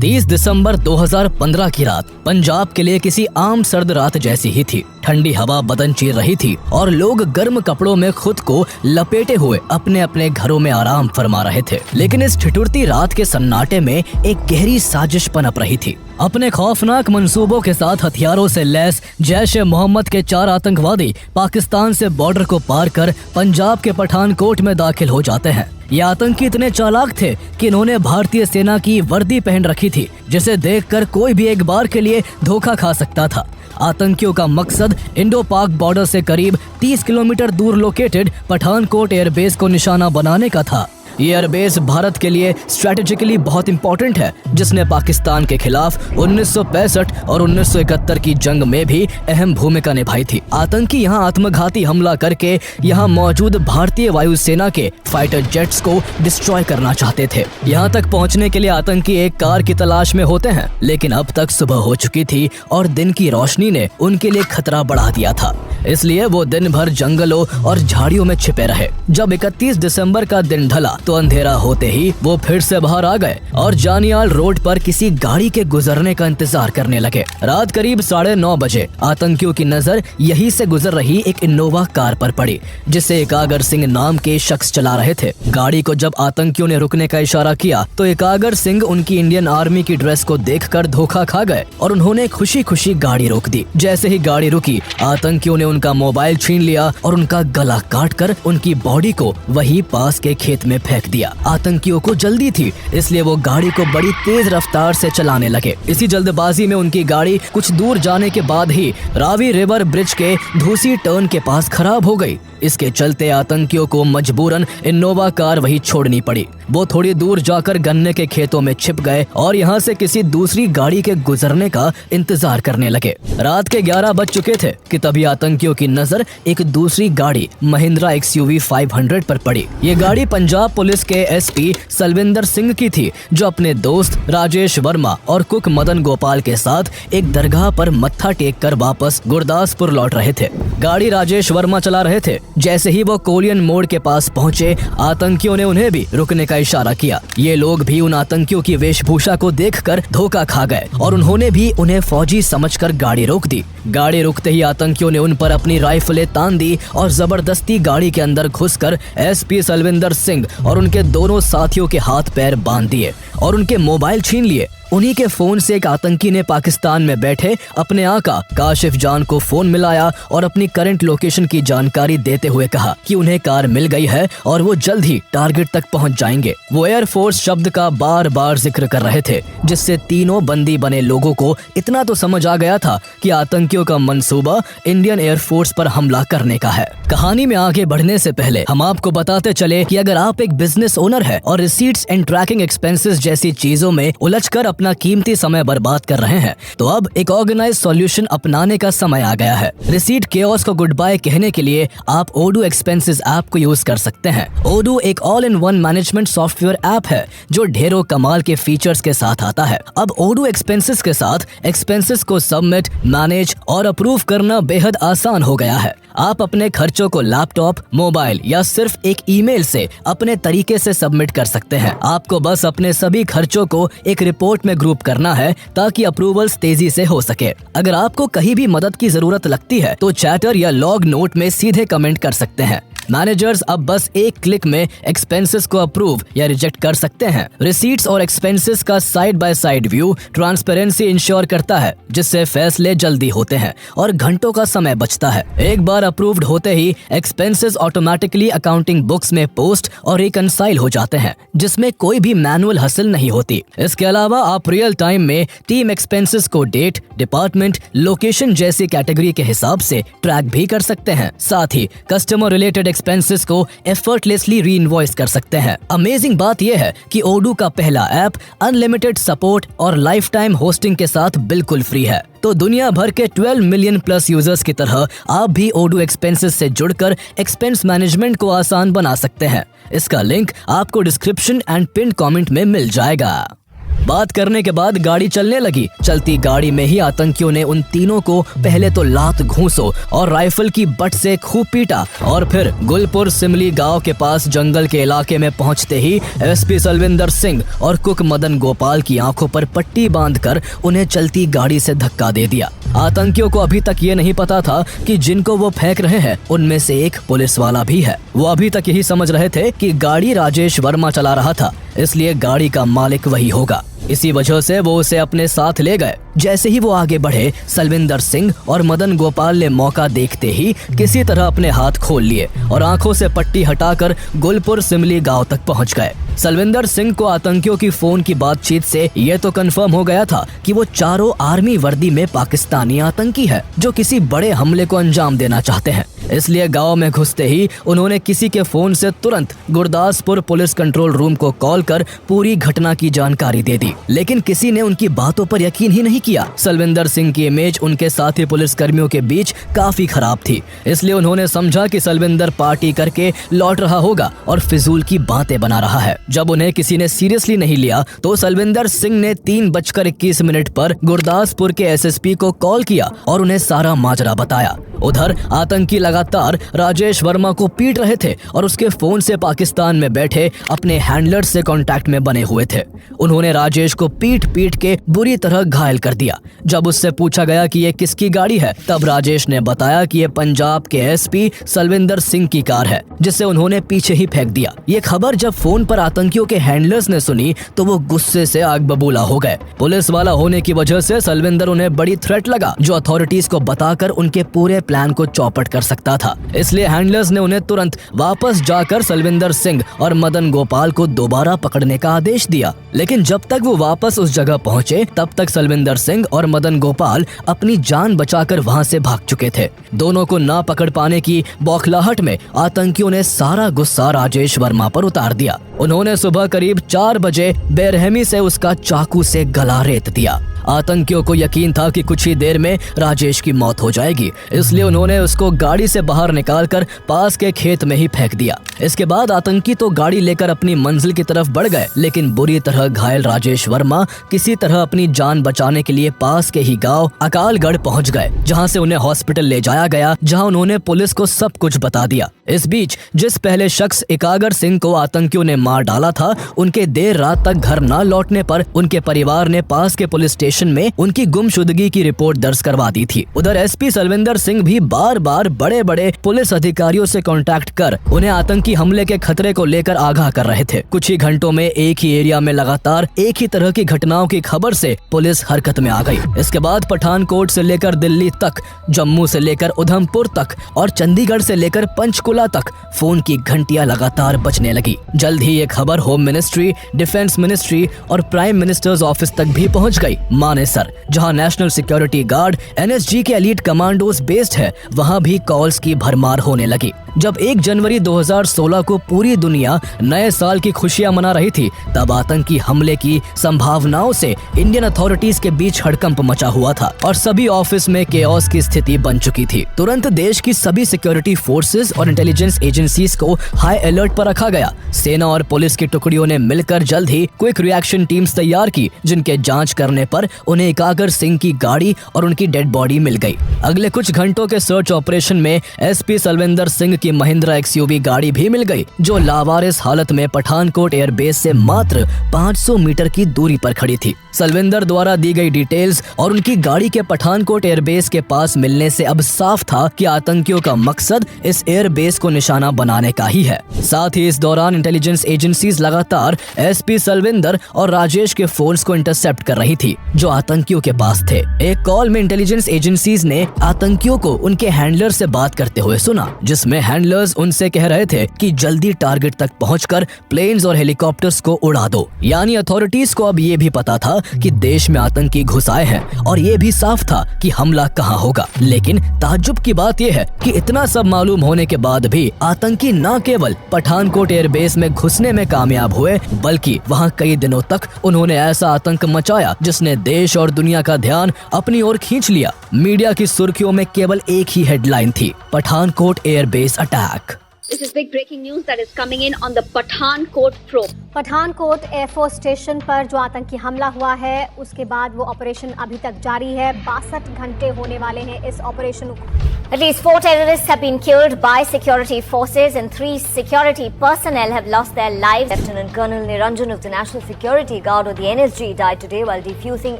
30 दिसंबर 2015 की रात पंजाब के लिए किसी आम सर्द रात जैसी ही थी। ठंडी हवा बदन चीर रही थी और लोग गर्म कपड़ों में खुद को लपेटे हुए अपने अपने घरों में आराम फरमा रहे थे। लेकिन इस ठिठुरती रात के सन्नाटे में एक गहरी साजिश पनप रही थी। अपने खौफनाक मंसूबों के साथ हथियारों से लैस जैश ए मोहम्मद के 4 आतंकवादी पाकिस्तान से बॉर्डर को पार कर पंजाब के पठानकोट में दाखिल हो जाते हैं। ये आतंकी इतने चालाक थे कि इन्होंने भारतीय सेना की वर्दी पहन रखी थी, जिसे देखकर कोई भी एक बार के लिए धोखा खा सकता था। आतंकियों का मकसद इंडो पाक बॉर्डर से करीब 30 किलोमीटर दूर लोकेटेड पठानकोट एयरबेस को निशाना बनाने का था। ये एयरबेस भारत के लिए स्ट्रेटेजिकली बहुत इंपॉर्टेंट है, जिसने पाकिस्तान के खिलाफ 1965 और 1971 की जंग में भी अहम भूमिका निभाई थी। आतंकी यहाँ आत्मघाती हमला करके यहाँ मौजूद भारतीय वायुसेना के फाइटर जेट्स को डिस्ट्रॉय करना चाहते थे। यहाँ तक पहुँचने के लिए आतंकी एक कार की तलाश में होते हैं, लेकिन अब तक सुबह हो चुकी थी और दिन की रोशनी ने उनके लिए खतरा बढ़ा दिया था। इसलिए वो दिन भर जंगलों और झाड़ियों में छिपे रहे। जब 31 दिसंबर का दिन ढला तो अंधेरा होते ही वो फिर से बाहर आ गए और जानियाल रोड पर किसी गाड़ी के गुजरने का इंतजार करने लगे। रात करीब 9:30 बजे आतंकियों की नजर यहीं से गुजर रही एक इनोवा कार पर पड़ी, जिसे एकागर सिंह नाम के शख्स चला रहे थे। गाड़ी को जब आतंकियों ने रुकने का इशारा किया तो एकागर सिंह उनकी इंडियन आर्मी की ड्रेस को देखकर धोखा खा गए और उन्होंने खुशी खुशी गाड़ी रोक दी। जैसे ही गाड़ी रुकी, आतंकियों ने उनका मोबाइल छीन लिया और उनका गला काटकर उनकी बॉडी को वहीं पास के खेत में फेंक दिया। आतंकियों को जल्दी थी, इसलिए वो गाड़ी को बड़ी तेज रफ्तार से चलाने लगे। इसी जल्दबाजी में उनकी गाड़ी कुछ दूर जाने के बाद ही रावी रिवर ब्रिज के धूसी टर्न के पास खराब हो गई। इसके चलते आतंकियों को मजबूरन इनोवा कार वहीं छोड़नी पड़ी। वो थोड़ी दूर जाकर गन्ने के खेतों में छिप गए और यहाँ से किसी दूसरी गाड़ी के गुजरने का इंतजार करने लगे। रात के 11 बज चुके थे कि तभी आतंकियों की नजर एक दूसरी गाड़ी महिंद्रा XUV 500 पर पड़ी। ये गाड़ी पंजाब पुलिस के SP सलविंदर सिंह की थी, जो अपने दोस्त राजेश वर्मा और कुक मदन गोपाल के साथ एक दरगाह पर मत्था टेक कर वापस गुरदासपुर लौट रहे थे। गाड़ी राजेश वर्मा चला रहे थे। जैसे ही वो कोलियन मोड़ के पास पहुंचे, आतंकियों ने उन्हें भी रुकने का इशारा किया। ये लोग भी उन आतंकियों की वेशभूषा को देखकर धोखा खा गए और उन्होंने भी उन्हें फौजी समझकर गाड़ी रोक दी। गाड़ी रुकते ही आतंकियों ने उन पर अपनी राइफलें तान दी और जबरदस्ती गाड़ी के अंदर घुसकर SP सलविंदर सिंह और उनके दोनों साथियों के हाथ पैर बांध दिए और उनके मोबाइल छीन लिए। उन्हीं के फोन से एक आतंकी ने पाकिस्तान में बैठे अपने आका काशिफ जान को फोन मिलाया और अपनी करंट लोकेशन की जानकारी देते हुए कहा कि उन्हें कार मिल गई है और वो जल्द ही टारगेट तक पहुंच जाएंगे। वो एयरफोर्स शब्द का बार बार जिक्र कर रहे थे, जिससे तीनों बंदी बने लोगों को इतना तो समझ आ गया था कि आतंकियों का मंसूबा इंडियन एयरफोर्स पर हमला करने का है। कहानी में आगे बढ़ने से पहले हम आपको बताते चले कि अगर आप एक बिजनेस ओनर है और रिसीट्स एंड ट्रैकिंग एक्सपेंसेस जैसी चीजों में उलझकर अपना कीमती समय बर्बाद कर रहे हैं, तो अब एक ऑर्गेनाइज सॉल्यूशन अपनाने का समय आ गया है। रिसीट केओस को गुड बाय कहने के लिए आप ओडू एक्सपेंसेस ऐप को यूज कर सकते हैं। ओडू एक all in one management software app है जो ढेरों कमाल के फीचर्स के साथ आता है। अब ओडू एक्सपेंसेस के साथ एक्सपेंसेस को सबमिट, मैनेज और अप्रूव करना बेहद आसान हो गया है। आप अपने खर्चों को लैपटॉप, मोबाइल या सिर्फ एक ईमेल से अपने तरीके से सबमिट कर सकते हैं। आपको बस अपने सभी खर्चों को एक रिपोर्ट में ग्रुप करना है ताकि अप्रूवल्स तेजी से हो सके। अगर आपको कहीं भी मदद की जरूरत लगती है तो चैटर या लॉग नोट में सीधे कमेंट कर सकते हैं। मैनेजर्स अब बस एक क्लिक में एक्सपेंसेस को अप्रूव या रिजेक्ट कर सकते हैं। रिसीट्स और एक्सपेंसेस का side by side view transparency ensure करता है, जिससे फैसले जल्दी होते हैं और घंटों का समय बचता है। एक बार अप्रूव्ड होते ही एक्सपेंसेस ऑटोमेटिकली अकाउंटिंग बुक्स में पोस्ट और रिकंसाइल हो जाते हैं, जिसमें कोई भी मैनुअल हसल नहीं होती। इसके अलावा आप रियल टाइम में टीम एक्सपेंसेस को डेट, डिपार्टमेंट, लोकेशन जैसी कैटेगरी के हिसाब से ट्रैक भी कर सकते हैं। साथ ही कस्टमर रिलेटेड एक्सपेंसेस को एफर्टलेसली री-इनवॉइस कर सकते हैं। अमेजिंग बात यह है कि ओडू का पहला ऐप अनलिमिटेड सपोर्ट और लाइफ टाइम होस्टिंग के साथ बिल्कुल फ्री है। तो दुनिया भर के 12 मिलियन प्लस यूजर्स की तरह आप भी ओडू एक्सपेंसेस से जुड़कर एक्सपेंस मैनेजमेंट को आसान बना सकते हैं। इसका लिंक आपको डिस्क्रिप्शन एंड पिन कमेंट में मिल जाएगा। बात करने के बाद गाड़ी चलने लगी। चलती गाड़ी में ही आतंकियों ने उन तीनों को पहले तो लात घूंसों और राइफल की बट से खूब पीटा और फिर गुलपुर सिमली गांव के पास जंगल के इलाके में पहुंचते ही एसपी सलविंदर सिंह और कुक मदन गोपाल की आंखों पर पट्टी बांधकर उन्हें चलती गाड़ी से धक्का दे दिया। आतंकियों को अभी तक ये नहीं पता था कि जिनको वो फेंक रहे हैं उनमें से एक पुलिस वाला भी है। वो अभी तक यही समझ रहे थे कि गाड़ी राजेश वर्मा चला रहा था, इसलिए गाड़ी का मालिक वही होगा। इसी वजह से वो उसे अपने साथ ले गए। जैसे ही वो आगे बढ़े, सलविंदर सिंह और मदन गोपाल ने मौका देखते ही किसी तरह अपने हाथ खोल लिए और आंखों से पट्टी हटाकर गुलपुर सिमली गांव तक पहुंच गए। सलविंदर सिंह को आतंकियों की फोन की बातचीत से ये तो कंफर्म हो गया था कि वो चारों आर्मी वर्दी में पाकिस्तानी आतंकी है जो किसी बड़े हमले को अंजाम देना चाहते हैं। इसलिए गांव में घुसते ही उन्होंने किसी के फोन से तुरंत गुरदासपुर पुलिस कंट्रोल रूम को कॉल कर पूरी घटना की जानकारी दे दी, लेकिन किसी ने उनकी बातों पर यकीन ही नहीं किया। सलविंदर सिंह की इमेज उनके साथी पुलिस कर्मियों के बीच काफी खराब थी, इसलिए उन्होंने समझा कि सलविंदर पार्टी करके लौट रहा होगा और फिजूल की बातें बना रहा है। जब उन्हें किसी ने सीरियसली नहीं लिया तो सलविंदर सिंह ने 3:21 पर गुरदासपुर के एसएसपी को कॉल किया और उन्हें सारा माजरा बताया। उधर आतंकी लगातार राजेश वर्मा को पीट रहे थे और उसके फोन से पाकिस्तान में बैठे अपने हैंडलर से कांटेक्ट में बने हुए थे। उन्होंने राजेश को पीट पीट के बुरी तरह घायल कर दिया। जब उससे पूछा गया कि ये किसकी गाड़ी है, तब राजेश ने बताया कि ये पंजाब के एसपी सलविंदर सिंह की कार है, जिसे उन्होंने पीछे ही फेंक दिया। ये खबर जब फोन पर आतंकियों के हैंडलर्स ने सुनी तो वो गुस्से से आग बबूला हो गए। पुलिस वाला होने की वजह से सलविंदर उन्हें बड़ी थ्रेट लगा जो अथॉरिटीज को बताकर उनके पूरे प्लान को चौपट कर सकता था। इसलिए हैंडलर्स ने उन्हें तुरंत वापस जाकर सलविंदर सिंह और मदन गोपाल को दोबारा पकड़ने का आदेश दिया। लेकिन जब तक वो वापस उस जगह पहुंचे तब तक सलविंदर सिंह और मदन गोपाल अपनी जान बचाकर वहां से भाग चुके थे। दोनों को ना पकड़ पाने की बौखलाहट में आतंकियों ने सारा गुस्सा राजेश वर्मा पर उतार दिया। उन्होंने सुबह करीब 4 बजे बेरहमी से उसका चाकू से गला रेत दिया। आतंकियों को यकीन था कि कुछ ही देर में राजेश की मौत हो जाएगी, इसलिए उन्होंने उसको गाड़ी से बाहर निकालकर पास के खेत में ही फेंक दिया। इसके बाद आतंकी तो गाड़ी लेकर अपनी मंजिल की तरफ बढ़ गए, लेकिन बुरी तरह घायल राजेश वर्मा किसी तरह अपनी जान बचाने के लिए पास के ही गांव अकालगढ़ पहुंच गए, जहां से उन्हें हॉस्पिटल ले जाया गया, जहां उन्होंने पुलिस को सब कुछ बता दिया। इस बीच जिस पहले शख्स एकागर सिंह को आतंकियों ने मार डाला था, उनके देर रात तक घर न लौटने पर उनके परिवार ने पास के पुलिस स्टेशन में उनकी गुमशुदगी की रिपोर्ट दर्ज करवा दी थी। उधर एसपी सलविंदर सिंह भी बार बार बड़े बड़े पुलिस अधिकारियों से कांटेक्ट कर उन्हें आतंकी हमले के खतरे को लेकर आगाह कर रहे थे। कुछ ही घंटों में एक ही एरिया में लगातार एक ही तरह की घटनाओं की खबर से पुलिस हरकत में आ गई। इसके बाद पठानकोट से लेकर दिल्ली तक, जम्मू से लेकर उधमपुर तक और चंडीगढ़ से लेकर पंचकुला तक फोन की घंटियां लगातार बजने लगी। जल्द ही ये खबर होम मिनिस्ट्री, डिफेंस मिनिस्ट्री और प्राइम मिनिस्टर्स ऑफिस तक भी पहुंच गई। मानेसर, जहां नेशनल सिक्योरिटी गार्ड एनएसजी के एलीट कमांडोज बेस्ड है, वहां भी कॉल्स की भरमार होने लगी। जब 1 जनवरी 2016 को पूरी दुनिया नए साल की खुशियां मना रही थी, तब आतंकी हमले की संभावनाओं से इंडियन अथॉरिटीज के बीच हड़कंप मचा हुआ था और सभी ऑफिस में केओस की स्थिति बन चुकी थी। तुरंत देश की सभी सिक्योरिटी फोर्सेस और इंटेलिजेंस एजेंसीज को हाई अलर्ट पर रखा गया। सेना और पुलिस की टुकड़ियों ने मिलकर जल्द ही क्विक रिएक्शन टीम्स तैयार की, जिनके जांच करने पर उन्हें एकागर सिंह की गाड़ी और उनकी डेड बॉडी मिल गई। अगले कुछ घंटों के सर्च ऑपरेशन में एसपी सलविंदर सिंह की महिंद्रा एक्सयूवी गाड़ी भी मिल गई, जो लावारिस हालत में पठानकोट एयरबेस से मात्र 500 मीटर की दूरी पर खड़ी थी। सलविंदर द्वारा दी गई डिटेल्स और उनकी गाड़ी के पठानकोट एयरबेस के पास मिलने से अब साफ था कि आतंकियों का मकसद इस एयरबेस को निशाना बनाने का ही है। साथ ही इस दौरान इंटेलिजेंस एजेंसीज लगातार एसपी सलविंदर और राजेश के फोन्स को इंटरसेप्ट कर रही थी, जो आतंकियों के पास थे। एक कॉल में इंटेलिजेंस एजेंसीज ने आतंकियों को उनके हैंडलर से बात करते हुए सुना, जिसमें हैंडलर्स उनसे कह रहे थे कि जल्दी टारगेट तक पहुंचकर प्लेन्स और हेलीकॉप्टर्स को उड़ा दो। यानी अथॉरिटीज को अब ये भी पता था कि देश में आतंकी घुस आए हैं और ये भी साफ था कि हमला कहां होगा। लेकिन ताज्जुब की बात यह है कि इतना सब मालूम होने के बाद भी आतंकी न केवल पठानकोट एयरबेस में घुसने में कामयाब हुए, बल्कि वहां कई दिनों तक उन्होंने ऐसा आतंक मचाया जिसने देश और दुनिया का ध्यान अपनी ओर खींच लिया। मीडिया की सुर्खियों में केवल एक ही हेडलाइन थी, Pathankot airbase attack. This is big breaking news that is coming in on the Pathankot probe. Pathankot air force station पर जो आतंकी हमला हुआ है उसके बाद वो ऑपरेशन अभी तक जारी है। 62 घंटे होने वाले हैं इस ऑपरेशन को। At least 4 terrorists have been killed by security forces and 3 security personnel have lost their lives. Lieutenant Colonel Niranjan of the National Security Guard or the NSG died today while defusing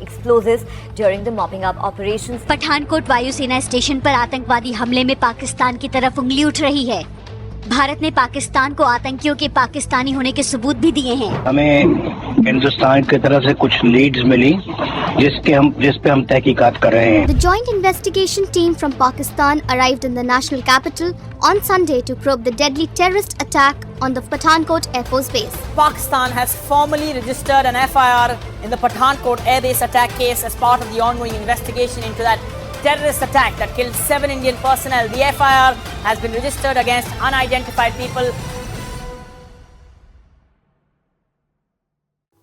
explosives during the mopping up operations. Pathankot वायुसेना station पर आतंकवादी हमले में पाकिस्तान की तरफ उंगली उठ रही है। भारत ने पाकिस्तान को आतंकियों के पाकिस्तानी होने के सबूत भी दिए हैं। हमें हिंदुस्तान की तरफ से कुछ लीड्स मिली जिस पे हम तहकीकात कर रहे हैं। The joint investigation team from Pakistan arrived in the national capital on Sunday to probe the deadly terrorist attack on the Pathankot Air Force Base. Pakistan has formally registered an FIR in the Pathankot Air Base attack case as part of the ongoing investigation into that terrorist attack that killed 7 Indian personnel. The FIR has been registered against unidentified people.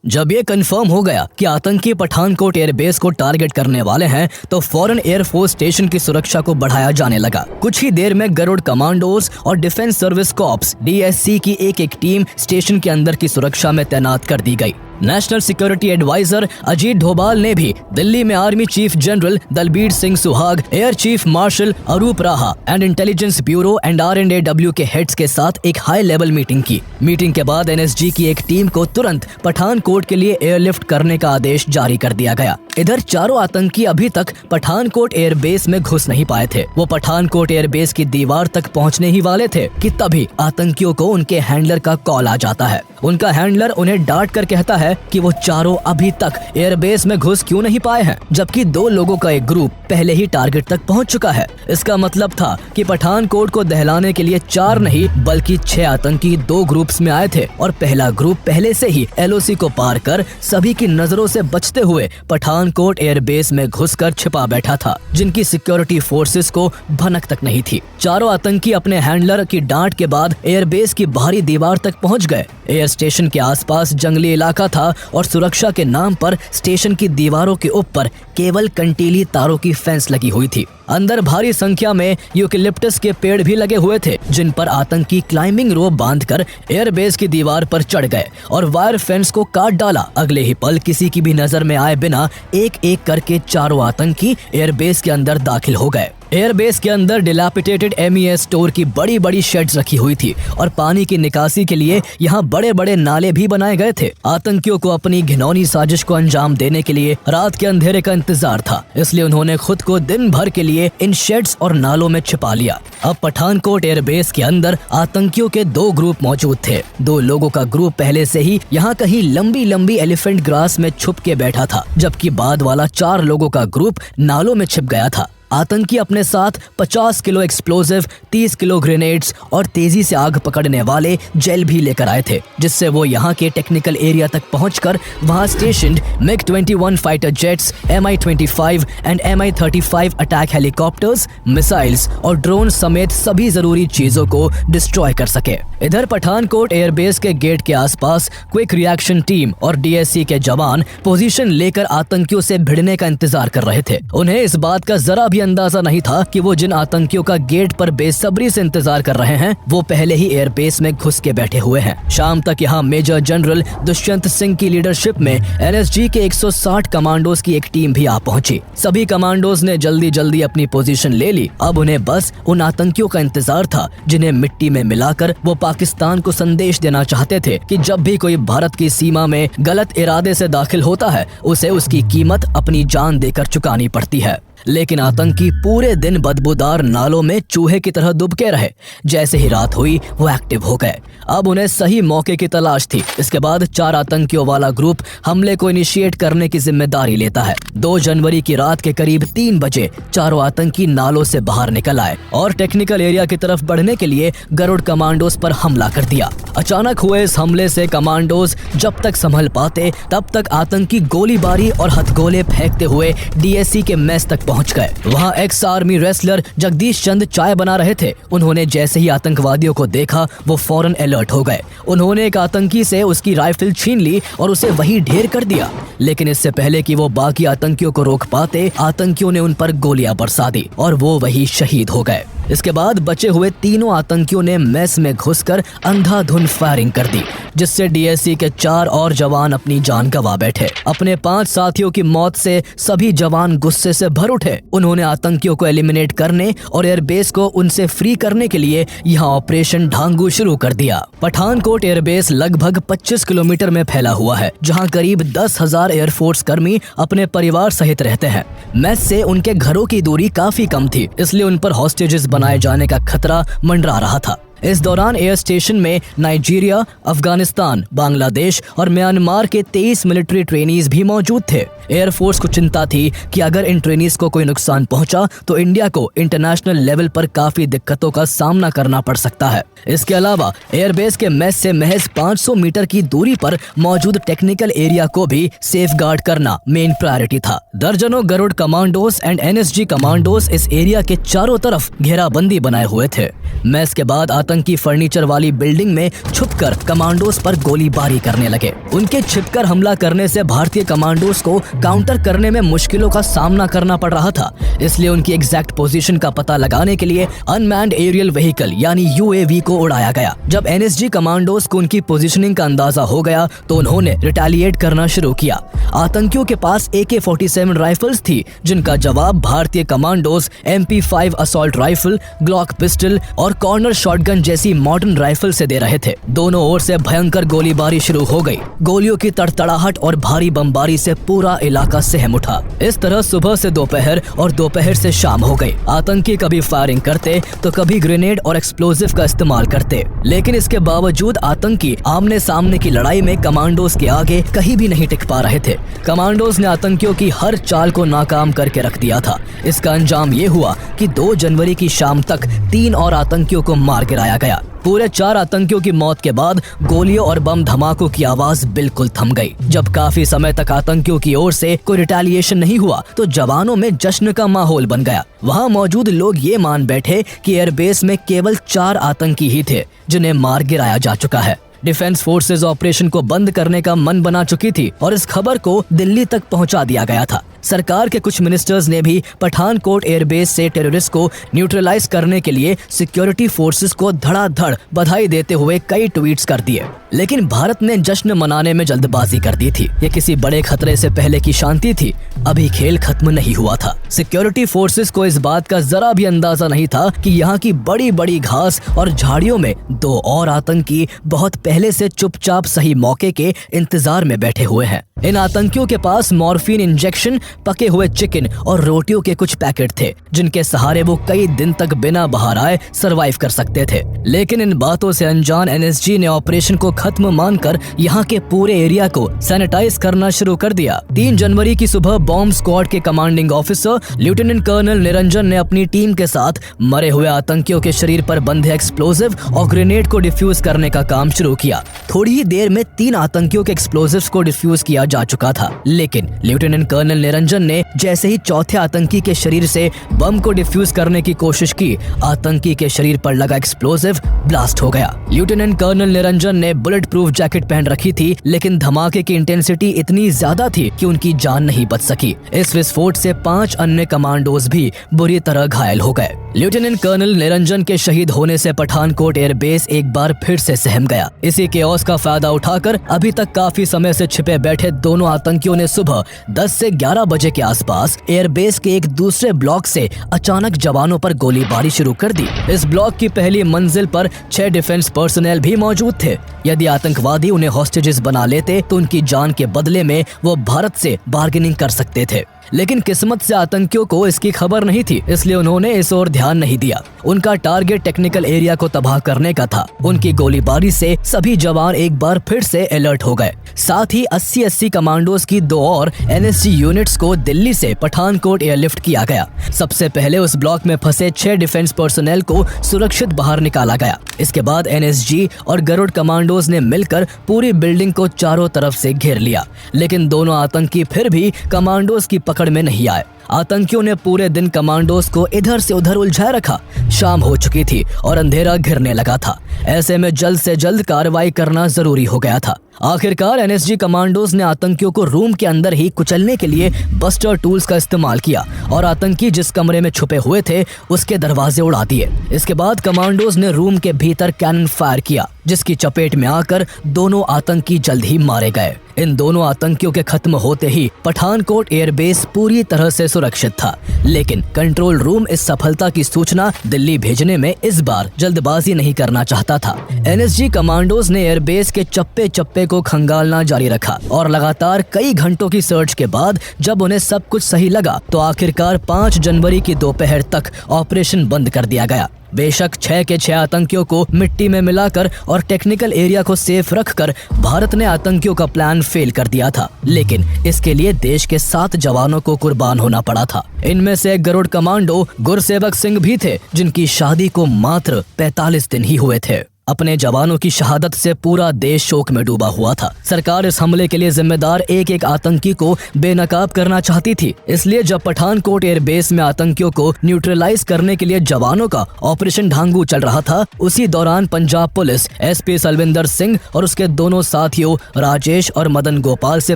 जब ये confirm हो गया कि आतंकी Pathankot airbase को target करने वाले हैं तो फौरन एयरफोर्स स्टेशन की सुरक्षा को बढ़ाया जाने लगा। कुछ ही देर में गरुड़ कमांडोज और डिफेंस सर्विस कॉर्प्स DSC की एक टीम स्टेशन के अंदर की सुरक्षा में तैनात कर दी गई। National security adviser Ajit Doval ने भी दिल्ली में army chief general Dalbir Singh Suhag, air chief marshal Arup Raha and intelligence bureau and RNAW के हेड्स के साथ एक हाई लेवल मीटिंग की। मीटिंग के बाद NSG की एक टीम को तुरंत पठानकोट के लिए एयरलिफ्ट करने का आदेश जारी कर दिया गया। इधर चारों आतंकी अभी तक पठानकोट एयरबेस में घुस नहीं पाए थे। वो पठानकोट एयरबेस की दीवार तक पहुंचने ही वाले थे कि तभी आतंकियों को उनके हैंडलर का कॉल आ जाता है। उनका हैंडलर उन्हें डांट कर कहता है कि वो चारों अभी तक एयरबेस में घुस क्यों नहीं पाए हैं, जबकि 2 लोगों का एक ग्रुप पहले ही टारगेट तक पहुंच चुका है। इसका मतलब था कि पठानकोट को दहलाने के लिए 4 नहीं बल्कि 6 आतंकी 2 ग्रुप्स में आए थे और पहला ग्रुप पहले से ही LOC को पार कर सभी की नजरों से बचते हुए पठानकोट एयरबेस में घुसकर छिपा बैठा था, जिनकी सिक्योरिटी फोर्सेस को भनक तक नहीं थी। चारों आतंकी अपने हैंडलर की डांट के बाद एयरबेस की बाहरी दीवार तक पहुंच गए। एयर स्टेशन के आसपास जंगली इलाका था और सुरक्षा के नाम पर स्टेशन की दीवारों के ऊपर केवल कंटीली तारों की फेंस लगी हुई थी। अंदर भारी संख्या में यूकेलिप्टस के पेड़ भी लगे हुए थे, जिन पर आतंकी क्लाइंबिंग रोप बांधकर एयरबेस की दीवार पर चढ़ गए और वायर फेंस को काट डाला। अगले ही पल किसी की भी नजर में आए बिना एक एक करके चारों आतंकी एयरबेस के अंदर दाखिल हो गए। एयरबेस के अंदर डिलैपिडेटेड MES स्टोर की बड़ी बड़ी शेड्स रखी हुई थी और पानी की निकासी के लिए यहाँ बड़े बड़े नाले भी बनाए गए थे। आतंकियों को अपनी घिनौनी साजिश को अंजाम देने के लिए रात के अंधेरे का इंतजार था, इसलिए उन्होंने खुद को दिन भर के लिए इन शेड्स और नालों में छिपा लिया। अब पठानकोट एयरबेस के अंदर आतंकियों के 2 ग्रुप मौजूद थे। 2 लोगों का ग्रुप पहले से ही यहाँ कहीं लंबी लंबी एलिफेंट ग्रास में छुप के बैठा था, जबकि बाद वाला 4 लोगों का ग्रुप नालों में छिप गया था। आतंकी अपने साथ 50 किलो एक्सप्लोजिव, 30 किलो ग्रेनेड्स और तेजी से आग पकड़ने वाले जेल भी लेकर आए थे, जिससे वो यहाँ के टेक्निकल एरिया तक पहुंचकर वहां स्टेशन्ड MiG-21 fighter jets, Mi-25 and Mi-35 attack helicopters, missiles और ड्रोन समेत सभी जरूरी चीजों को डिस्ट्रॉय कर सके। इधर पठानकोट एयरबेस के गेट के आसपास क्विक रिएक्शन टीम और DSC के जवान पोजीशन लेकर आतंकियों से भिड़ने का इंतजार कर रहे थे। उन्हें इस बात का जरा भी अंदाजा नहीं था कि वो जिन आतंकियों का गेट पर बेसब्री से इंतजार कर रहे हैं वो पहले ही एयरबेस में घुस के बैठे हुए हैं। शाम तक यहाँ मेजर जनरल दुष्यंत सिंह की लीडरशिप में NSG के 160 कमांडोज की एक टीम भी आ पहुंची। सभी कमांडोज ने जल्दी जल्दी अपनी पोजीशन ले ली। अब उन्हें बस उन आतंकियों का इंतजार था जिन्हें मिट्टी में मिलाकर वो पाकिस्तान को संदेश देना चाहते थे कि जब भी कोई भारत की सीमा में गलत इरादे से दाखिल होता है उसे उसकी कीमत अपनी जान देकर चुकानी पड़ती है। लेकिन आतंकी पूरे दिन बदबूदार नालों में चूहे की तरह दुबके रहे। जैसे ही रात हुई वो एक्टिव हो गए। अब उन्हें सही मौके की तलाश थी। इसके बाद 4 आतंकियों वाला ग्रुप हमले को इनिशिएट करने की जिम्मेदारी लेता है। 2 जनवरी की रात के करीब 3 बजे चारों आतंकी नालों से बाहर निकल आए और टेक्निकल एरिया की तरफ बढ़ने के लिए गरुड़ कमांडोज पर हमला कर दिया। अचानक हुए इस हमले से कमांडोज जब तक संभल पाते तब तक आतंकी गोलीबारी और हथगोले फेंकते हुए DSC के मेस तक पहुंच गए। वहां एक्स आर्मी रेसलर जगदीश चंद चाय बना रहे थे। उन्होंने जैसे ही आतंकवादियों को देखा वो फौरन अलर्ट हो गए। उन्होंने एक आतंकी से उसकी राइफल छीन ली और उसे वहीं ढेर कर दिया। लेकिन इससे पहले कि वो बाकी आतंकियों को रोक पाते आतंकियों ने उन पर गोलियां बरसा दी और वो वहीं शहीद हो गए। इसके बाद बचे हुए तीनों आतंकियों ने मेस में घुसकर अंधाधुंध फायरिंग कर दी, जिससे डीएससी के 4 और जवान अपनी जान गंवा बैठे। अपने 5 साथियों की मौत से सभी जवान गुस्से से भर उठे। उन्होंने आतंकियों को एलिमिनेट करने और एयरबेस को उनसे फ्री करने के लिए यहाँ ऑपरेशन ढांगू शुरू कर दिया। पठानकोट एयरबेस लगभग 25 किलोमीटर में फैला हुआ है, जहाँ करीब 10,000 एयरफोर्स कर्मी अपने परिवार सहित रहते हैं। मेस से उनके घरों की दूरी काफी कम थी, इसलिए उन पर हॉस्टेजेस बनाए जाने का खतरा मंडरा रहा था। इस दौरान एयर स्टेशन में नाइजीरिया, अफगानिस्तान, बांग्लादेश और म्यांमार के 23 मिलिट्री ट्रेनीज भी मौजूद थे। एयरफोर्स को चिंता थी कि अगर इन ट्रेनीज को कोई नुकसान पहुंचा तो इंडिया को इंटरनेशनल लेवल पर काफी दिक्कतों का सामना करना पड़ सकता है। इसके अलावा एयरबेस के मेस से महज 500 मीटर की दूरी पर मौजूद टेक्निकल एरिया को भी सेफगार्ड करना मेन प्रायोरिटी था। दर्जनों Garud commandos and NSG commandos इस एरिया के चारों तरफ घेराबंदी बनाए हुए थे। मेस के बाद आतंकी फर्नीचर वाली बिल्डिंग में छुपकर कमांडोज पर गोलीबारी करने लगे। उनके छिपकर हमला करने से भारतीय कमांडोज को काउंटर करने में मुश्किलों का सामना करना पड़ रहा था, इसलिए उनकी एग्जैक्ट पोजीशन का पता लगाने के लिए अनमैन्ड एरियल व्हीकल यानी यूएवी को उड़ाया गया। जब एनएसजी कमांडोज को उनकी पोजीशनिंग का अंदाजा हो गया तो उन्होंने रिटेलिएट करना शुरू किया। आतंकियों के पास AK-47 राइफल्स थी, जिनका जवाब भारतीय commandos MP5 assault rifle, Glock pistol और कॉर्नर शॉटगन जैसी मॉडर्न राइफल से दे रहे थे। दोनों ओर से भयंकर गोलीबारी शुरू हो गई। गोलियों की तड़तड़ाहट और भारी बमबारी से पूरा इलाका सहम उठा। इस तरह सुबह से दोपहर और दोपहर से शाम हो गई। आतंकी कभी फायरिंग करते तो कभी ग्रेनेड और एक्सप्लोजिव का इस्तेमाल करते, लेकिन इसके बावजूद आतंकी आमने सामने की लड़ाई में कमांडोज के आगे कहीं भी नहीं टिक पा रहे थे। कमांडोज ने आतंकियों की हर चाल को नाकाम करके रख दिया था। इसका अंजाम ये हुआ कि 2 जनवरी की शाम तक 3 और आतंकियों को मार गिराया गया। पूरे 4 आतंकियों की मौत के बाद गोलियों और बम धमाकों की आवाज बिल्कुल थम गई। जब काफी समय तक आतंकियों की ओर से कोई रिटेलिएशन नहीं हुआ तो जवानों में जश्न का माहौल बन गया। वहां मौजूद लोग ये मान बैठे कि एयरबेस में केवल 4 आतंकी ही थे जिन्हें मार गिराया जा चुका है। डिफेंस फोर्सेज ऑपरेशन को बंद करने का मन बना चुकी थी और इस खबर को दिल्ली तक पहुंचा दिया गया था। सरकार के कुछ मिनिस्टर्स ने भी पठानकोट एयरबेस से टेररिस्ट को न्यूट्रलाइज करने के लिए सिक्योरिटी फोर्सेस को धड़ाधड़ बधाई देते हुए कई ट्वीट्स कर दिए, लेकिन भारत ने जश्न मनाने में जल्दबाजी कर दी थी। ये किसी बड़े खतरे से पहले की शांति थी, अभी खेल खत्म नहीं हुआ था। सिक्योरिटी फोर्सेस को इस बात का जरा भी अंदाजा नहीं था कि यहाँ की बड़ी बड़ी घास और झाड़ियों में 2 और आतंकी बहुत पहले से चुपचाप सही मौके के इंतजार में बैठे हुए हैं। इन आतंकियों के पास मॉर्फिन इंजेक्शन, पके हुए चिकन और रोटियों के कुछ पैकेट थे, जिनके सहारे वो कई दिन तक बिना बाहर आए सरवाइव कर सकते थे। लेकिन इन बातों से अनजान एनएसजी ने ऑपरेशन को खत्म मानकर यहाँ के पूरे एरिया को सैनिटाइज करना शुरू कर दिया। 3 जनवरी की सुबह बॉम्ब स्क्वाड के commanding officer lieutenant colonel Niranjan ने अपनी टीम के साथ मरे हुए आतंकियों के शरीर पर बंधे एक्सप्लोजिव और ग्रेनेड को डिफ्यूज करने का काम शुरू किया। थोड़ी ही देर में 3 आतंकियों के एक्सप्लोजिव्स को डिफ्यूज किया जा चुका था, लेकिन लेफ्टिनेंट कर्नल निरंजन ने जैसे ही चौथे आतंकी के शरीर से बम को डिफ्यूज करने की कोशिश की, आतंकी के शरीर पर लगा एक्सप्लोजिव ब्लास्ट हो गया। लेफ्टिनेंट कर्नल निरंजन ने बुलेट प्रूफ जैकेट पहन रखी थी, लेकिन धमाके की इंटेंसिटी इतनी ज्यादा थी कि उनकी जान नहीं बच सकी। इस विस्फोट से 5 अन्य कमांडोज भी बुरी तरह घायल हो गए। लेफ्टिनेंट कर्नल निरंजन के शहीद होने से पठानकोट एयरबेस एक बार फिर से सहम गया। इसी केओस का फायदा उठाकर अभी तक काफी समय से छिपे बैठे दोनों आतंकियों ने सुबह 10 से 11 बजे के आसपास एयरबेस के एक दूसरे ब्लॉक से अचानक जवानों पर गोलीबारी शुरू कर दी। इस ब्लॉक की पहली मंजिल पर 6 डिफेंस पर्सनल भी मौजूद थे। यदि आतंकवादी उन्हें हॉस्टेजेस बना लेते तो उनकी जान के बदले में वो भारत से बार्गेनिंग कर सकते थे, लेकिन किस्मत से आतंकियों को इसकी खबर नहीं थी, इसलिए उन्होंने इस ओर ध्यान नहीं दिया। उनका टारगेट टेक्निकल एरिया को तबाह करने का था। उनकी गोलीबारी से सभी जवान एक बार फिर से अलर्ट हो गए। साथ ही 80 कमांडोज की 2 और एनएसजी यूनिट्स को दिल्ली से पठानकोट एयरलिफ्ट किया गया। सबसे पहले उस ब्लॉक में फंसे 6 डिफेंस पर्सनल को सुरक्षित बाहर निकाला गया। इसके बाद एनएसजी और गरुड़ कमांडोज ने मिलकर पूरी बिल्डिंग को चारों तरफ से घेर लिया, लेकिन दोनों आतंकी फिर भी कमांडोज की पकड़ में नहीं आए। आतंकियों ने पूरे दिन कमांडोज को इधर से उधर उलझाए रखा। शाम हो चुकी थी और अंधेरा घिरने लगा था। ऐसे में जल्द से जल्द कार्रवाई करना जरूरी हो गया था। आखिरकार एनएसजी कमांडोज ने आतंकियों को रूम के अंदर ही कुचलने के लिए बस्टर टूल्स का इस्तेमाल किया और आतंकी जिस कमरे में छुपे हुए थे उसके दरवाजे उड़ा दिए। इसके बाद कमांडोज ने रूम के भीतर कैनन फायर किया, जिसकी चपेट में आकर दोनों आतंकी जल्द ही मारे गए। इन दोनों आतंकियों के खत्म होते ही पठानकोट एयरबेस पूरी तरह से सुरक्षित था, लेकिन कंट्रोल रूम इस सफलता की सूचना दिल्ली भेजने में इस बार जल्दबाजी नहीं करना चाहता था। एनएसजी कमांडोज ने एयरबेस के चप्पे चप्पे को खंगालना जारी रखा और लगातार कई घंटों की सर्च के बाद जब उन्हें सब कुछ सही लगा तो आखिरकार 5 जनवरी की दोपहर तक ऑपरेशन बंद कर दिया गया। बेशक 6 के 6 आतंकियों को मिट्टी में मिलाकर और टेक्निकल एरिया को सेफ रखकर भारत ने आतंकियों का प्लान फेल कर दिया था, लेकिन इसके लिए देश के 7 जवानों को कुर्बान होना पड़ा था। इनमें से एक गरुड़ कमांडो गुरसेवक सिंह भी थे, जिनकी शादी को मात्र 45 दिन ही हुए थे। अपने जवानों की शहादत से पूरा देश शोक में डूबा हुआ था। सरकार इस हमले के लिए जिम्मेदार एक एक आतंकी को बेनकाब करना चाहती थी। इसलिए जब पठानकोट एयरबेस में आतंकियों को न्यूट्रलाइज करने के लिए जवानों का ऑपरेशन ढांगू चल रहा था, उसी दौरान पंजाब पुलिस एसपी सलविंदर सिंह और उसके दोनों साथियों राजेश और मदन गोपाल से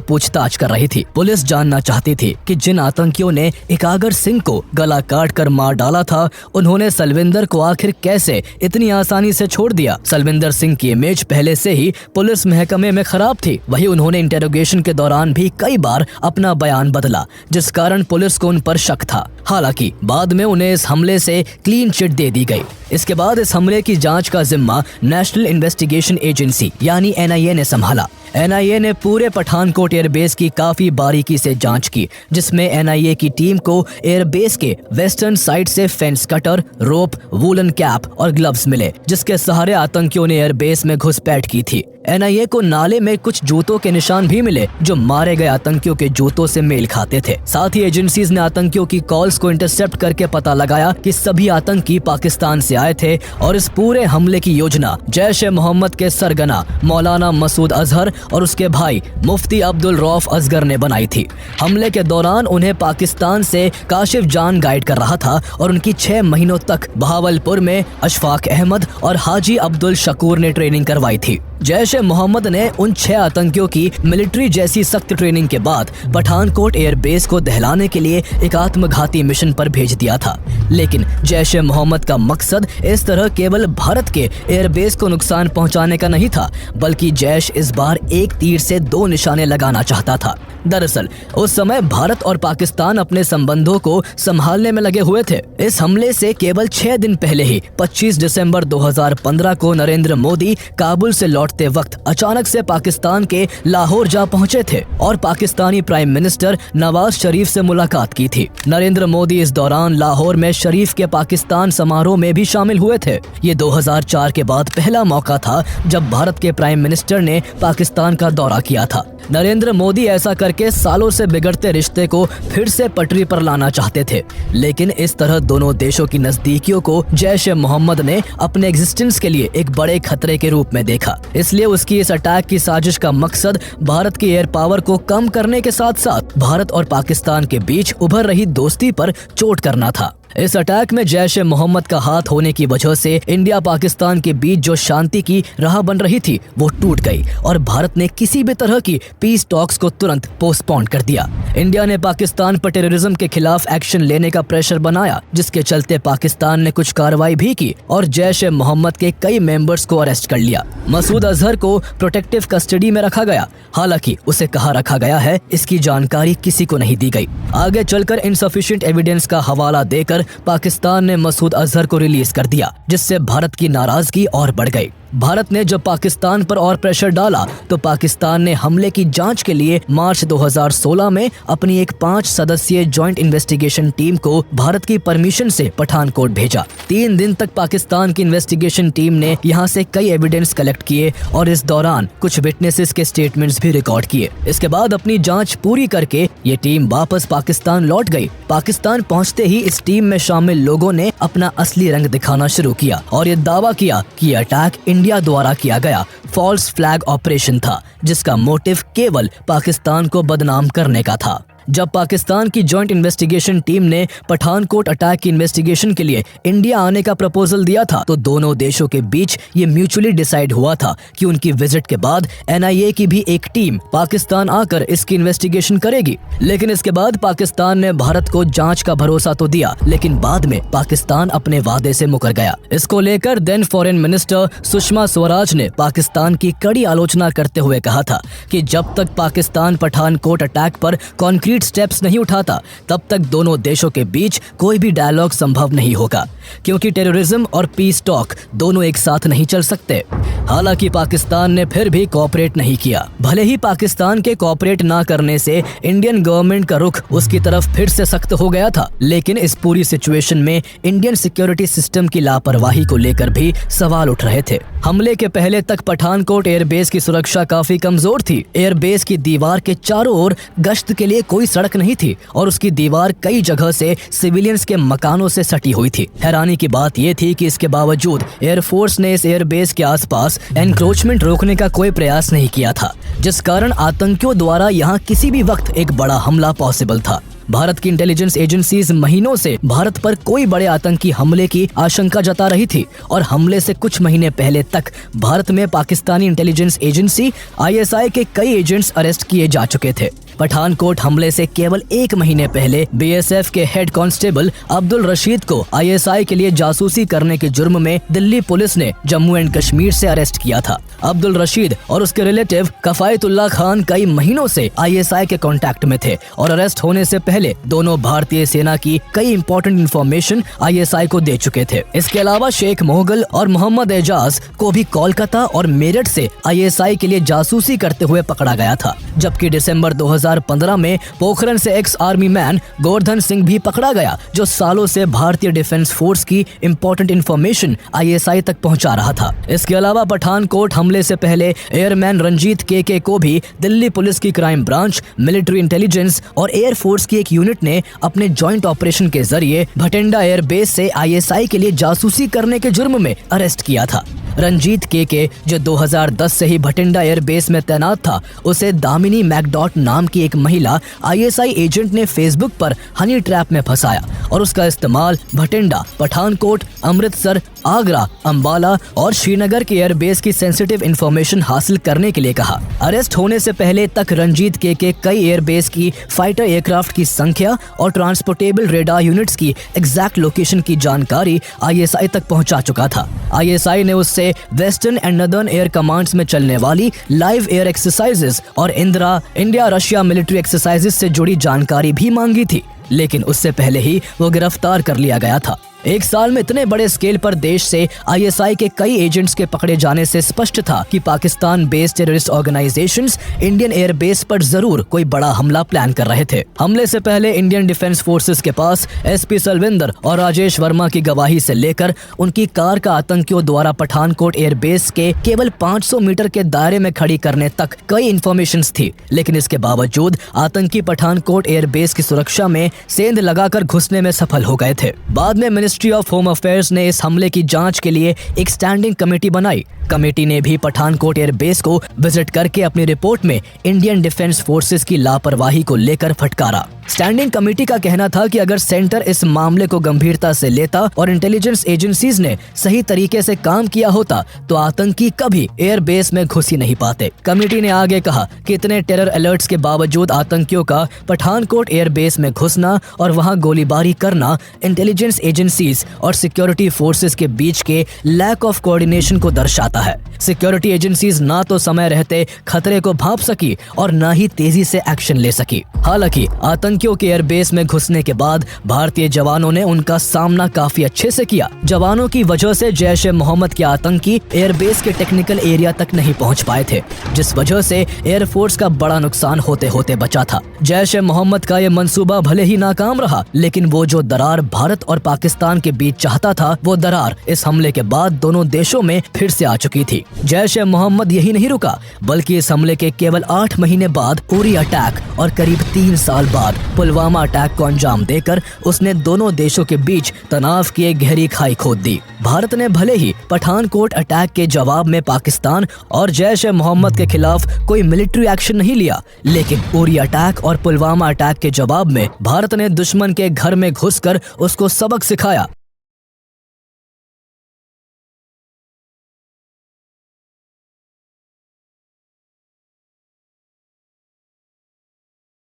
पूछताछ कर रही थी। पुलिस जानना चाहती थी कि जिन आतंकियों ने एकागर सिंह को गला काट कर मार डाला था, उन्होंने सलविंदर को आखिर कैसे इतनी आसानी से छोड़ दिया। सलविंदर सिंह की इमेज पहले से ही पुलिस महकमे में खराब थी। वहीं उन्होंने इंटेरोगेशन के दौरान भी कई बार अपना बयान बदला, जिस कारण पुलिस को उन पर शक था। हालांकि बाद में उन्हें इस हमले से क्लीन चिट दे दी गई। इसके बाद इस हमले की जांच का जिम्मा नेशनल इन्वेस्टिगेशन एजेंसी यानी एनआईए ने संभाला। एनआईए ने पूरे पठानकोट एयरबेस की काफी बारीकी से जांच की, जिसमें एनआईए की टीम को एयरबेस के वेस्टर्न साइड से फेंस कटर, रोप, वूलन कैप और ग्लव्स मिले, जिसके सहारे आतंकियों ने एयरबेस में घुसपैठ की थी। एनआईए को नाले में कुछ जूतों के निशान भी मिले, जो मारे गए आतंकियों के जूतों से मेल खाते थे। साथ ही एजेंसीज ने आतंकियों की कॉल्स को इंटरसेप्ट करके पता लगाया कि सभी आतंकी पाकिस्तान से आए थे और इस पूरे हमले की योजना जैश ए मोहम्मद के सरगना मौलाना मसूद अजहर और उसके भाई मुफ्ती अब्दुल रऊफ असगर ने बनाई थी। हमले के दौरान उन्हें पाकिस्तान से काशिफ जान गाइड कर रहा था और उनकी 6 महीनों तक बहावलपुर में अशफाक अहमद और हाजी अब्दुल शकूर ने ट्रेनिंग करवाई थी। जैश ए मोहम्मद ने उन 6 आतंकियों की मिलिट्री जैसी सख्त ट्रेनिंग के बाद पठानकोट एयरबेस को दहलाने के लिए एक आत्मघाती मिशन पर भेज दिया था। लेकिन जैश ए मोहम्मद का मकसद इस तरह केवल भारत के एयरबेस को नुकसान पहुंचाने का नहीं था, बल्कि जैश इस बार एक तीर से 2 निशाने लगाना चाहता था। दरअसल उस समय भारत और पाकिस्तान अपने संबंधों को संभालने में लगे हुए थे। इस हमले से केवल 6 दिन पहले ही 25 दिसंबर 2015 को नरेंद्र मोदी काबुल से लौटते वक्त अचानक से पाकिस्तान के लाहौर जा पहुंचे थे और पाकिस्तानी प्राइम मिनिस्टर नवाज शरीफ से मुलाकात की थी। नरेंद्र मोदी इस दौरान लाहौर में शरीफ के पाकिस्तान समारोह में भी शामिल हुए थे। ये 2004 के बाद पहला मौका था जब भारत के प्राइम मिनिस्टर ने पाकिस्तान का दौरा किया था। नरेंद्र मोदी ऐसा करके सालों से बिगड़ते रिश्ते को फिर से पटरी पर लाना चाहते थे, लेकिन इस तरह दोनों देशों की नजदीकियों को जैश ए मोहम्मद ने अपने एग्जिस्टेंस के लिए एक बड़े खतरे के रूप में देखा। इसलिए उसकी इस अटैक की साजिश का मकसद भारत की एयर पावर को कम करने के साथ साथ भारत और पाकिस्तान के बीच उभर रही दोस्ती पर चोट करना था। इस अटैक में जैश ए मोहम्मद का हाथ होने की वजह से इंडिया पाकिस्तान के बीच जो शांति की राह बन रही थी वो टूट गई और भारत ने किसी भी तरह की पीस टॉक्स को तुरंत पोस्टपोन कर दिया। इंडिया ने पाकिस्तान पर टेररिज्म के खिलाफ एक्शन लेने का प्रेशर बनाया, जिसके चलते पाकिस्तान ने कुछ कार्रवाई भी की और जैश ए मोहम्मद के कई मेंबर्स को अरेस्ट कर लिया। मसूद अजहर को प्रोटेक्टिव कस्टडी में रखा गया, हालांकि उसे कहाँ रखा गया है इसकी जानकारी किसी को नहीं दी गई। आगे चलकर इनसफिशिएंट एविडेंस का हवाला देकर पाकिस्तान ने मसूद अजहर को रिलीज कर दिया, जिससे भारत की नाराजगी और बढ़ गई। भारत ने जब पाकिस्तान पर और प्रेशर डाला तो पाकिस्तान ने हमले की जांच के लिए मार्च 2016 में अपनी एक 5 सदस्यीय जॉइंट इन्वेस्टिगेशन टीम को भारत की परमिशन से पठानकोट भेजा। 3 दिन तक पाकिस्तान की इन्वेस्टिगेशन टीम ने यहाँ से कई एविडेंस कलेक्ट किए और इस दौरान कुछ विटनेसेस के स्टेटमेंट्स भी रिकॉर्ड किए। इसके बाद अपनी जांच पूरी करके ये टीम वापस पाकिस्तान लौट गई। पाकिस्तान पहुँचते ही इस टीम में शामिल लोगों ने अपना असली रंग दिखाना शुरू किया और ये दावा किया कि ये अटैक इंडिया द्वारा किया गया फॉल्स फ्लैग ऑपरेशन था, जिसका मोटिव केवल पाकिस्तान को बदनाम करने का था। जब पाकिस्तान की जॉइंट इन्वेस्टिगेशन टीम ने पठानकोट अटैक की इन्वेस्टिगेशन के लिए इंडिया आने का प्रपोजल दिया था तो दोनों देशों के बीच ये म्यूचुअली डिसाइड हुआ था कि उनकी विजिट के बाद NIA की भी एक टीम पाकिस्तान आकर इसकी इन्वेस्टिगेशन करेगी। लेकिन इसके बाद पाकिस्तान ने भारत को जांच का भरोसा तो दिया, लेकिन बाद में पाकिस्तान अपने वादे से मुकर गया। इसको लेकर then foreign minister Sushma Swaraj ने पाकिस्तान की कड़ी आलोचना करते हुए कहा था कि जब तक पाकिस्तान पठानकोट अटैक पर कॉन्क्रीट स्टेप्स नहीं उठाता तब तक दोनों देशों के बीच कोई भी डायलॉग संभव नहीं होगा, क्योंकि टेररिज्म और पीस टॉक दोनों एक साथ नहीं चल सकते। हालांकि पाकिस्तान ने फिर भी कोऑपरेट नहीं किया। भले ही पाकिस्तान के कोऑपरेट ना करने से इंडियन गवर्नमेंट का रुख उसकी तरफ फिर से सख्त हो गया था, लेकिन इस पूरी सिचुएशन में इंडियन सिक्योरिटी सिस्टम की लापरवाही को लेकर भी सवाल उठ रहे थे। हमले के पहले तक पठानकोट एयरबेस की सुरक्षा काफी कमजोर थी। एयरबेस की दीवार के चारों ओर गश्त के लिए कोई सड़क नहीं थी और उसकी दीवार कई जगह से सिविलियंस के मकानों से सटी हुई थी। हैरानी की बात यह थी कि इसके बावजूद एयरफोर्स ने इस एयरबेस के आसपास एनक्रोचमेंट रोकने का कोई प्रयास नहीं किया था, जिस कारण आतंकियों द्वारा यहाँ किसी भी वक्त एक बड़ा हमला पॉसिबल था। भारत की इंटेलिजेंस एजेंसीज महीनों से भारत पर कोई बड़े आतंकी हमले की आशंका जता रही थी और हमले से कुछ महीने पहले तक भारत में पाकिस्तानी इंटेलिजेंस एजेंसी ISI के कई एजेंट्स अरेस्ट किए जा चुके थे। पठानकोट हमले से केवल एक महीने पहले BSF के हेड कांस्टेबल अब्दुल रशीद को ISI के लिए जासूसी करने के जुर्म में दिल्ली पुलिस ने जम्मू एंड कश्मीर से अरेस्ट किया था। अब्दुल रशीद और उसके रिलेटिव कफायतुल्लाह खान कई महीनों से ISI के कांटेक्ट में थे और अरेस्ट होने से पहले दोनों भारतीय सेना की कई इंपॉर्टेंट इंफॉर्मेशन ISI को दे चुके थे। इसके अलावा शेख मोहगल और मोहम्मद एजाज को भी कोलकाता और मेरठ से ISI के लिए जासूसी करते हुए पकड़ा गया था, जबकि दिसंबर 2015 में पोखरण से ex army man Govardhan Singh भी पकड़ा गया, जो सालों से भारतीय डिफेंस फोर्स की इंपॉर्टेंट इंफॉर्मेशन ISI तक पहुंचा रहा था। इसके अलावा पठानकोट हमले से पहले एयरमैन रंजीत KK को भी दिल्ली पुलिस की क्राइम ब्रांच, मिलिट्री इंटेलिजेंस और एयरफोर्स की एक यूनिट ने अपने जॉइंट ऑपरेशन के जरिए भटिंडा एयरबेस से ISI के लिए जासूसी करने के जुर्म में अरेस्ट किया था। रंजीत KK, जो 2010 से ही भटिंडा एयरबेस में तैनात था, उसे दामिनी मैकडॉट नाम की एक महिला ISI एजेंट ने फेसबुक पर हनी ट्रैप में फंसाया और उसका इस्तेमाल भटिंडा, पठानकोट, अमृतसर, आगरा, अंबाला और श्रीनगर के एयरबेस की सेंसिटिव इंफॉर्मेशन हासिल करने के लिए कहा। अरेस्ट होने से पहले तक रंजीत KK कई एयरबेस की फाइटर एयरक्राफ्ट की संख्या और ट्रांसपोर्टेबल रेडार यूनिट्स की एग्जैक्ट लोकेशन की जानकारी ISI तक पहुंचा चुका था। ISI ने उससे western and northern air commands में चलने वाली लाइव एयर एक्सरसाइजेस और इंडिया रशिया मिलिट्री एक्सरसाइजेस से जुड़ी जानकारी भी मांगी थी, लेकिन उससे पहले ही वो गिरफ्तार कर लिया गया था। एक साल में इतने बड़े स्केल पर देश से ISI के कई एजेंट्स के पकड़े जाने से स्पष्ट था कि Pakistan based terrorist organisations Indian airbase पर जरूर कोई बड़ा हमला प्लान कर रहे थे। हमले से पहले इंडियन डिफेंस फोर्सेस के पास SP सलविंदर और राजेश वर्मा की गवाही से लेकर उनकी कार का आतंकियों द्वारा पठानकोट एयरबेस के केवल 500 मीटर के दायरे में खड़ी करने तक कई इंफॉर्मेशंस थी, लेकिन इसके बावजूद आतंकी पठानकोट एयरबेस की सुरक्षा में सेंध लगाकर घुसने में सफल हो गए थे। बाद में मिनिस्ट्री ऑफ होम अफेयर्स ने इस हमले की जांच के लिए एक स्टैंडिंग कमेटी बनाई। कमेटी ने भी पठानकोट एयरबेस को विजिट करके अपनी रिपोर्ट में इंडियन डिफेंस फोर्सेस की लापरवाही को लेकर फटकारा। स्टैंडिंग कमेटी का कहना था कि अगर सेंटर इस मामले को गंभीरता से लेता और इंटेलिजेंस एजेंसीज ने सही तरीके से काम किया होता तो आतंकी कभी एयरबेस में घुस ही नहीं पाते। कमेटी ने आगे कहा कि इतने टेरर अलर्ट्स के बावजूद आतंकियों का पठानकोट एयरबेस में घुसना और वहां गोलीबारी करना इंटेलिजेंस एजेंसीज और सिक्योरिटी फोर्सेस के बीच के लैक ऑफ कोऑर्डिनेशन को दर्शाता है। सिक्योरिटी एजेंसीज ना तो समय रहते खतरे को भांप सकी और ना ही तेजी से एक्शन ले सकी। हालांकि आतंकियों के एयरबेस में घुसने के बाद भारतीय जवानों ने उनका सामना काफी अच्छे से किया। जवानों की वजह से जैश ए मोहम्मद के आतंकी एयरबेस के टेक्निकल एरिया तक नहीं पहुंच पाए थे, जिस वजह से एयरफोर्स का बड़ा नुकसान होते होते बचा था। जैश ए मोहम्मद का ये मंसूबा भले ही नाकाम रहा, लेकिन वो जो दरार भारत और पाकिस्तान के बीच चाहता था, वो दरार इस हमले के बाद दोनों देशों में फिर से आ चुकी थी। जैश ए मोहम्मद यही नहीं रुका, बल्कि इस हमले के केवल 8 महीने बाद उरी अटैक और करीब 3 साल बाद पुलवामा अटैक को अंजाम देकर उसने दोनों देशों के बीच तनाव की एक गहरी खाई खोद दी। भारत ने भले ही पठानकोट अटैक के जवाब में पाकिस्तान और जैश-ए-मोहम्मद के खिलाफ कोई मिलिट्री एक्शन नहीं लिया, लेकिन उरी अटैक और पुलवामा अटैक के जवाब में भारत ने दुश्मन के घर में घुसकर उसको सबक सिखाया।